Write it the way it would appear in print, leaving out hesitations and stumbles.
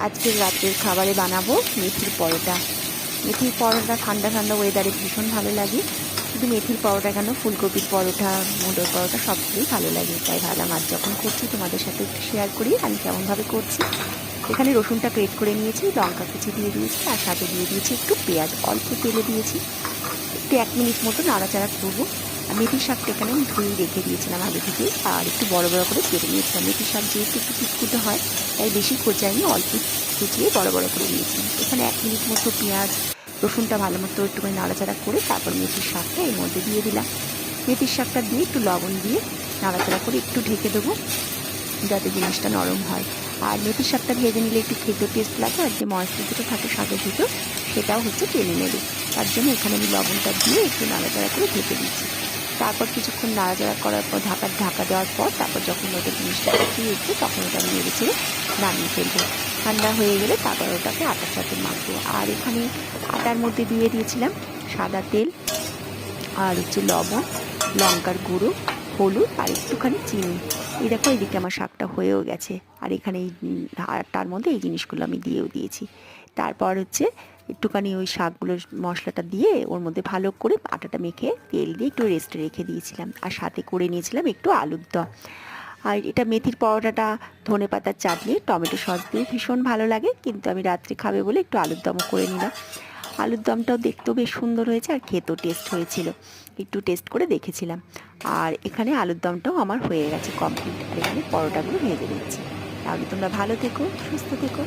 আজকের রাতের খাবারে বানাবো মেথির পরোটা। মেথির পরোটা ঠান্ডা ঠান্ডা ওয়েদারে ভীষণ ভালো লাগে। শুধু মেথির পরোটা কেন, ফুলকপির পরোটা, মুলোর পরোটা সবগুলোই ভালো লাগে। তাই ভাবলাম আজ যখন করছি তোমাদের সাথে একটু শেয়ার করি আমি কেমনভাবে করছি। এখানে রসুনটা গ্রেট করে নিয়েছি, লঙ্কা কুচি দিয়ে দিয়েছি, আর সাথে দিয়ে দিয়েছি একটু পেঁয়াজ, অল্প তেলে দিয়েছি। একটু 1 মিনিট মতো নাড়াচাড়া করবো। আর মেথির শাকটা এখানে আমি ধুয়ে রেখে দিয়েছিলাম আগে থেকে, আর একটু বড় বড় করে কেটে নিয়েছিলাম। মেথির শাক যেহেতু একটু কুচকুচে হয় তাই বেশি কোচাইনি, অল্প কুচিয়ে বড় বড় করে নিয়েছিলাম। এখানে 1 মিনিট মতো পেঁয়াজ রসুনটা ভালো মতো একটুখানি নাড়াচাড়া করে তারপর মেথির শাকটা এর মধ্যে দিয়ে দিলাম। মেথির শাকটা দিয়ে একটু লবণ দিয়ে নাড়াচাড়া করে একটু ঢেকে দেবো যাতে জিনিসটা নরম হয়। আর মেথির শাকটা ভেজে নিলে একটু খেতে টেস্ট লাগে, আর যে মশলা যেটা থাকে শাকের ভিতর সেটাও হচ্ছে টেনে নেবে। তার জন্য এখানে আমি লবণটা দিয়ে একটু নাড়াচাড়া করে ঢেকে দিচ্ছি। তারপর কিছুক্ষণ নাড়াচাড়া করার পর ঢাকা দেওয়ার পর তারপর যখন ওটা জিনিসটা ফুটিয়ে উঠবে তখন ওটা আমি নেড়ে চেড়ে নামিয়ে ফেলবো। ঠান্ডা হয়ে গেলে তারপর ওটাকে আটার সাথে মাখবো। আর এখানে আটার মধ্যে দিয়ে দিয়েছিলাম সাদা তেল, আর হচ্ছে লবণ, লঙ্কার গুঁড়ো, হলুদ আর একটুখানি চিনি। এই দেখো এদিকে আমার শাকটা হয়েও গেছে। আর এখানে এই তার মধ্যে এই জিনিসগুলো আমি দিয়েও দিয়েছি। তারপর হচ্ছে একটুখানি ওই শাকগুলোর মশলাটা দিয়ে ওর মধ্যে ভালো করে আটাটা মেখে তেল দিয়ে একটু রেস্টে রেখে দিয়েছিলাম। আর সাথে করে নিয়েছিলাম একটু আলুর দম। আর এটা মেথির পরোটাটা ধনে পাতার চাটনি টমেটো সস দিয়ে ভীষণ ভালো লাগে, কিন্তু আমি রাত্রে খাবে বলে একটু আলুর দমও করে নিলাম। আলুর দমটাও দেখতেও বেশ সুন্দর হয়েছে আর খেতেও টেস্ট হয়েছিল, একটু টেস্ট করে দেখেছিলাম। আর এখানে আলুর দমটাও আমার হয়ে গেছে কমপ্লিট। আর এখানে পরোটাগুলো ভেজে নিচ্ছি। তাহলে তোমরা ভালো থেকো, সুস্থ থেকো।